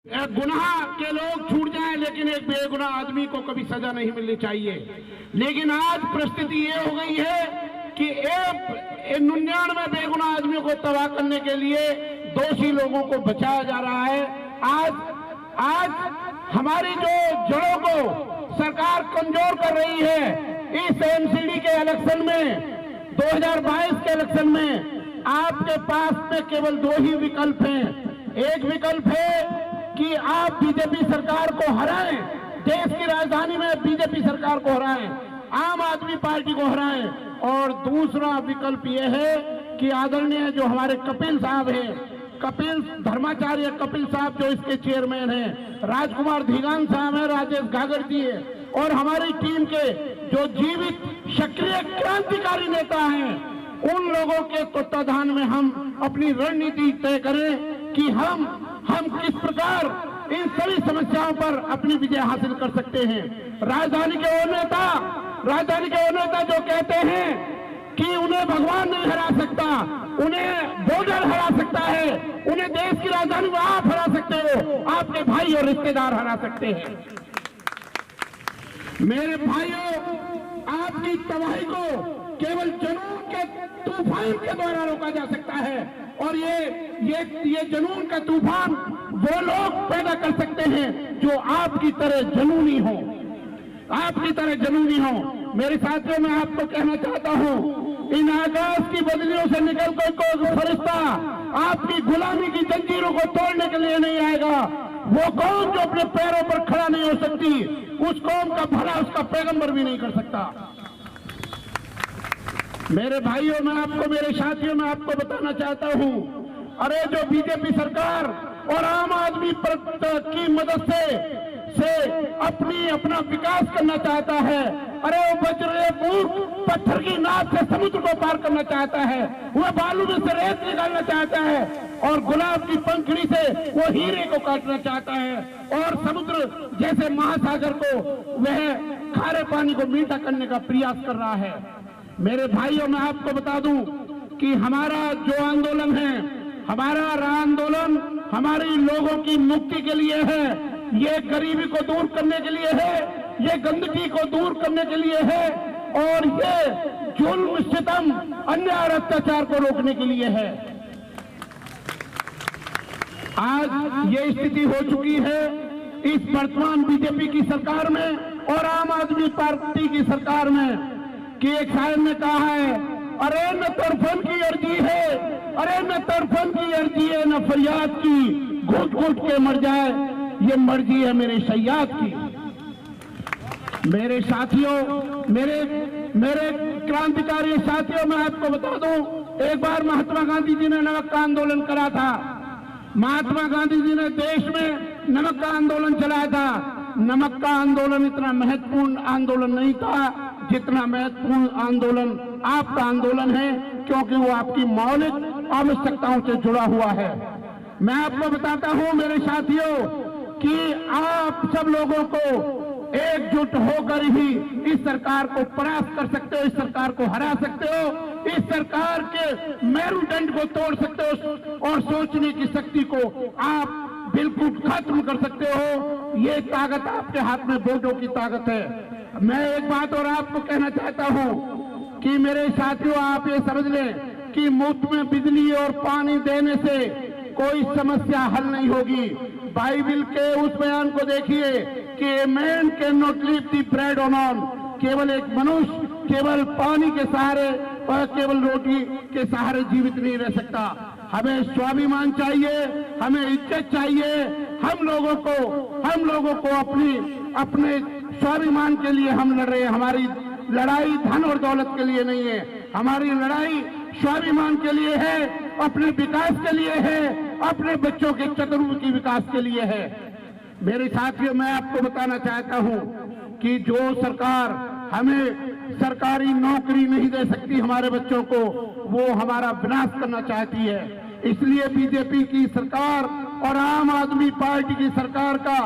गुनाह के लोग छूट जाएं, लेकिन एक बेगुनाह आदमी को कभी सजा नहीं मिलनी चाहिए। लेकिन आज परिस्थिति ये हो गई है कि 99 बेगुनाह आदमियों को तबाह करने के लिए दोषी लोगों को बचाया जा रहा है। आज हमारी जो जड़ों को सरकार कमजोर कर रही है, इस एमसीडी के इलेक्शन में 2022 के इलेक्शन में आपके पास में केवल दो ही विकल्प हैं। एक विकल्प है कि आप बीजेपी सरकार को हराएं, देश की राजधानी में बीजेपी सरकार को हराएं, आम आदमी पार्टी को हराएं, और दूसरा विकल्प यह है कि आदरणीय जो हमारे कपिल साहब हैं, कपिल धर्माचार्य कपिल साहब जो इसके चेयरमैन हैं, राजकुमार धीगान साहब हैं, राजेश घागर जी है, और हमारी टीम के जो जीवित सक्रिय क्रांतिकारी नेता हैं, उन लोगों के तत्वाधान में हम अपनी रणनीति तय करें कि हम किस प्रकार इन सभी समस्याओं पर अपनी विजय हासिल कर सकते हैं। राजधानी के वो नेता जो कहते हैं कि उन्हें भगवान नहीं हरा सकता, उन्हें बॉर्डर हरा सकता है, उन्हें देश की राजधानी में आप हरा सकते हो, आपके भाई और रिश्तेदार हरा सकते हैं। मेरे भाइयों, आपकी तबाही को केवल जुनून के तूफान के द्वारा रोका जा सकता है, और ये जुनून का तूफान वो लोग पैदा कर सकते हैं जो आपकी तरह जुनूनी हो, आपकी तरह जुनूनी हो। मेरे साथियों, मैं आपको कहना चाहता हूं, इन आकाश की बदलियों से निकल कर कोई फरिश्ता आपकी गुलामी की जंजीरों को तोड़ने के लिए नहीं आएगा। वो कौम जो अपने पैरों पर खड़ा नहीं हो सकती, उस कौम का भला उसका पैगंबर भी नहीं कर सकता। मेरे भाइयों, मेरे साथियों, मैं आपको बताना चाहता हूं, अरे जो बीजेपी सरकार और आम आदमी की मदद से अपना विकास करना चाहता है, अरे वो वज्रपुर पत्थर की नाव से समुद्र को पार करना चाहता है, वह बालू में से रेत निकालना चाहता है, और गुलाब की पंखड़ी से वो हीरे को काटना चाहता है, और समुद्र जैसे महासागर को वह खारे पानी को मीठा करने का प्रयास कर रहा है। मेरे भाइयों, मैं आपको बता दूं कि हमारा जो आंदोलन है, हमारा आंदोलन हमारी लोगों की मुक्ति के लिए है, ये गरीबी को दूर करने के लिए है, ये गंदगी को दूर करने के लिए है, और ये जुल्म सितम अन्याय और अत्याचार को रोकने के लिए है। आज ये स्थिति हो चुकी है इस वर्तमान बीजेपी की सरकार में और आम आदमी पार्टी की सरकार में कि एक शायर ने कहा है, अरे न तरफन की अर्जी है, अरे न तरफन की अर्जी है, न फरियाद की, घुट घुट के मर जाए, ये मर्जी है मेरे सयाद की। मेरे साथियों, मेरे क्रांतिकारी साथियों, मैं आपको बता दूं, एक बार महात्मा गांधी जी ने नमक का आंदोलन करा था। महात्मा गांधी जी ने देश में नमक का आंदोलन चलाया था। नमक का आंदोलन इतना महत्वपूर्ण आंदोलन नहीं था जितना महत्वपूर्ण आंदोलन आपका आंदोलन है, क्योंकि वो आपकी मौलिक आवश्यकताओं से जुड़ा हुआ है। मैं आपको बताता हूं मेरे साथियों कि आप सब लोगों को एकजुट होकर ही इस सरकार को परास्त कर सकते हो, इस सरकार को हरा सकते हो, इस सरकार के मेरुदंड को तोड़ सकते हो, और सोचने की शक्ति को आप बिल्कुल खत्म कर सकते हो। ये ताकत आपके हाथ में, वोटों की ताकत है। मैं एक बात और आपको कहना चाहता हूं कि मेरे साथियों, आप ये समझ लें कि मुफ्त में बिजली और पानी देने से कोई समस्या हल नहीं होगी। बाइबल के उस बयान को देखिए कि a man can not live the bread on, केवल एक मनुष्य केवल पानी के सहारे और केवल रोटी के सहारे जीवित नहीं रह सकता। हमें स्वाभिमान चाहिए, हमें इज्जत चाहिए। हम लोगों को अपने स्वाभिमान के लिए हम लड़ रहे हैं। हमारी लड़ाई धन और दौलत के लिए नहीं है, हमारी लड़ाई स्वाभिमान के लिए है, अपने विकास के लिए है, अपने बच्चों के चतुर्मुखी विकास के लिए है। मेरे साथियों, मैं आपको बताना चाहता हूं कि जो सरकार हमें सरकारी नौकरी नहीं दे सकती हमारे बच्चों को, वो हमारा विनाश करना चाहती है। इसलिए बीजेपी की सरकार और आम आदमी पार्टी की सरकार का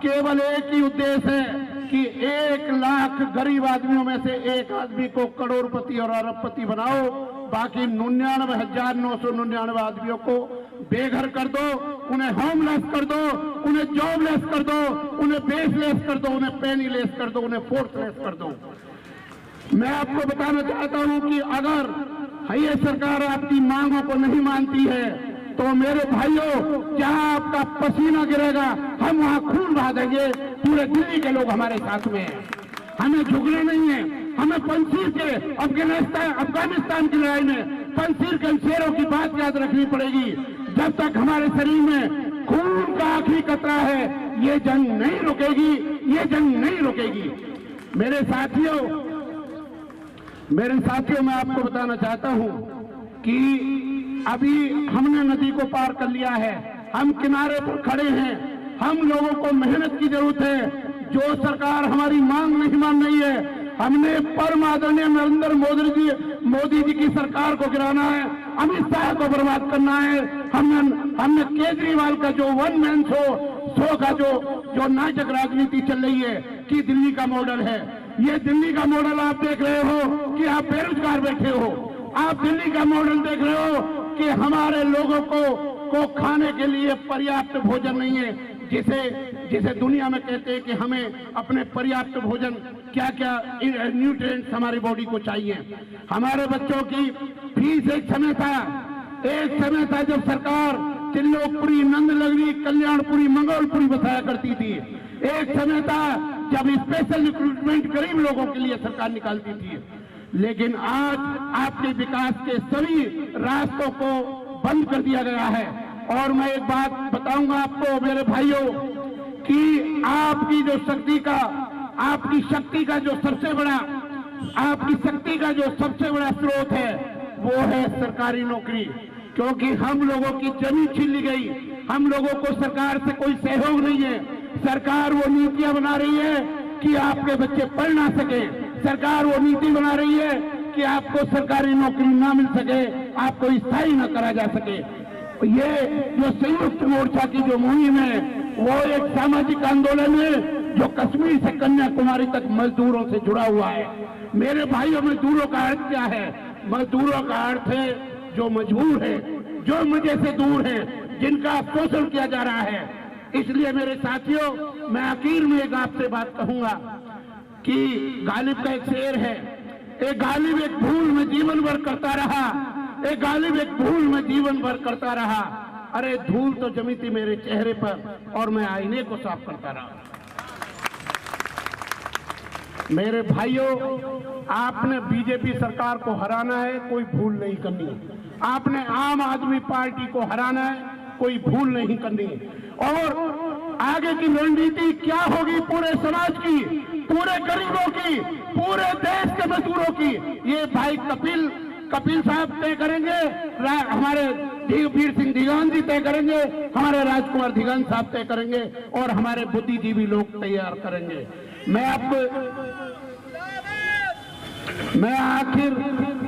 केवल एक ही उद्देश्य है कि 1 लाख गरीब आदमियों में से एक आदमी को करोड़पति और अरबपति बनाओ, बाकी 99,999 आदमियों को बेघर कर दो, उन्हें होमलेस कर दो, उन्हें जॉबलेस कर दो, उन्हें बेसलेस कर दो, उन्हें पेनीलेस कर दो, उन्हें फोर्सलेस कर दो। मैं आपको बताना चाहता हूं कि अगर ये सरकार आपकी मांगों को नहीं मानती है तो मेरे भाइयों, जहां आपका पसीना गिरेगा हम वहां खून बहा देंगे। पूरे दिल्ली के लोग हमारे साथ में हैं, हमें झुकना नहीं है। हमें पंजशीर के अफगानिस्तान की लड़ाई में पंजशीर के शेरों की बात याद रखनी पड़ेगी। जब तक हमारे शरीर में खून का आखिरी कतरा है ये जंग नहीं रुकेगी, ये जंग नहीं रुकेगी। मेरे साथियों, मैं आपको बताना चाहता हूं कि अभी हमने नदी को पार कर लिया है, हम किनारे पर खड़े हैं। हम लोगों को मेहनत की जरूरत है। जो सरकार हमारी मांग नहीं मान रही है, हमने परम आदरणीय नरेंद्र मोदी जी की सरकार को गिराना है, अमित शाह को बर्बाद करना है। हमने केजरीवाल का जो वन मैन शो का जो नाटक राजनीति चल रही है कि दिल्ली का मॉडल है, ये दिल्ली का मॉडल आप देख रहे हो कि आप बेरोजगार बैठे हो। आप दिल्ली का मॉडल देख रहे हो कि हमारे लोगों को खाने के लिए पर्याप्त भोजन नहीं है, जिसे दुनिया में कहते हैं कि हमें अपने पर्याप्त भोजन क्या क्या न्यूट्रिएंट्स हमारी बॉडी को चाहिए। हमारे बच्चों की फीस एक समय था जब सरकार त्रिलोकपुरी, नंदनगरी, कल्याणपुरी, मंगोलपुरी बसाया करती थी। एक समय था जब स्पेशल रिक्रूटमेंट गरीब लोगों के लिए सरकार निकालती थी। लेकिन आज आपके विकास के सभी रास्तों को बंद कर दिया गया है। और मैं एक बात बताऊंगा आपको मेरे भाइयों कि आपकी शक्ति का जो सबसे बड़ा स्रोत है वो है सरकारी नौकरी। क्योंकि हम लोगों की जमीन छीन ली गई, हम लोगों को सरकार से कोई सहयोग नहीं है। सरकार वो नीतियां बना रही है कि आपके बच्चे पढ़ ना सके। सरकार वो नीति बना रही है कि आपको सरकारी नौकरी ना मिल सके, आपको स्थायी न करा जा सके। ये जो संयुक्त मोर्चा की जो मुहिम है वो एक सामाजिक आंदोलन है जो कश्मीर से कन्याकुमारी तक मजदूरों से जुड़ा हुआ है। मेरे भाइयों, मजदूरों का अर्थ क्या है? मजदूरों का अर्थ है जो मजबूर है, जो मजे से दूर है, जिनका शोषण किया जा रहा है। इसलिए मेरे साथियों, मैं आखिर में एक आपसे बात कहूंगा कि गालिब का एक शेर है, एक गालिब एक भूल में जीवन भर करता रहा, एक गालिब एक भूल में जीवन भर करता रहा। अरे धूल तो जमी थी मेरे चेहरे पर और मैं आईने को साफ करता रहा। मेरे भाइयों, आपने बीजेपी सरकार को हराना है, कोई भूल नहीं करनी। आपने आम आदमी पार्टी को हराना है, कोई भूल नहीं करनी। और आगे की रणनीति क्या होगी पूरे समाज की, पूरे गरीबों की, पूरे देश के मजदूरों की, ये भाई कपिल साहब तय करेंगे, हमारे वीर सिंह दिगान जी तय करेंगे, हमारे राजकुमार दिगान साहब तय करेंगे और हमारे बुद्धिजीवी लोग तैयार करेंगे।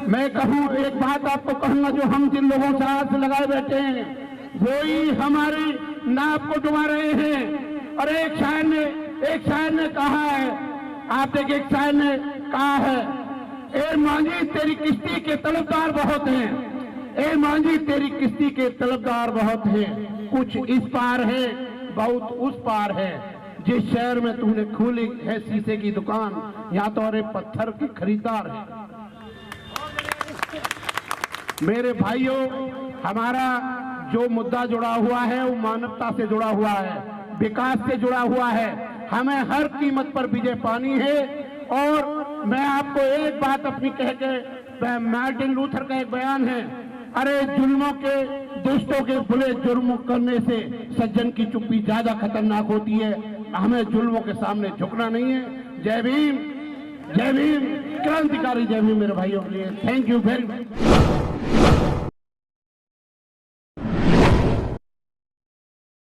मैं कहूं एक बात आपको कहूंगा, जो हम जिन लोगों से हाथ लगाए बैठे हैं वो ही हमारी नाव को डुबा रहे हैं। और एक शायर ने कहा है, आप देखिए, एक शायर ने कहा है, ए मांझी तेरी किश्ती के तलबदार बहुत हैं, ए मांझी तेरी किश्ती के तलबदार बहुत हैं, कुछ इस पार है बहुत उस पार है, जिस शहर में तूने खोली है शीशे की दुकान, यहाँ तो अरे पत्थर के खरीदार है। मेरे भाइयों, हमारा जो मुद्दा जुड़ा हुआ है वो मानवता से जुड़ा हुआ है, विकास से जुड़ा हुआ है। हमें हर कीमत पर विजय पानी है। और मैं आपको एक बात अपनी कह के, मार्टिन लूथर का एक बयान है, अरे जुल्मों के, दुष्टों के बुरे जुर्म करने से सज्जन की चुप्पी ज्यादा खतरनाक होती है। हमें जुल्मों के सामने झुकना नहीं है। जय भीम, जय भीम, क्रांतिकारी जय भीम मेरे भाइयों के लिए। Thank you very much.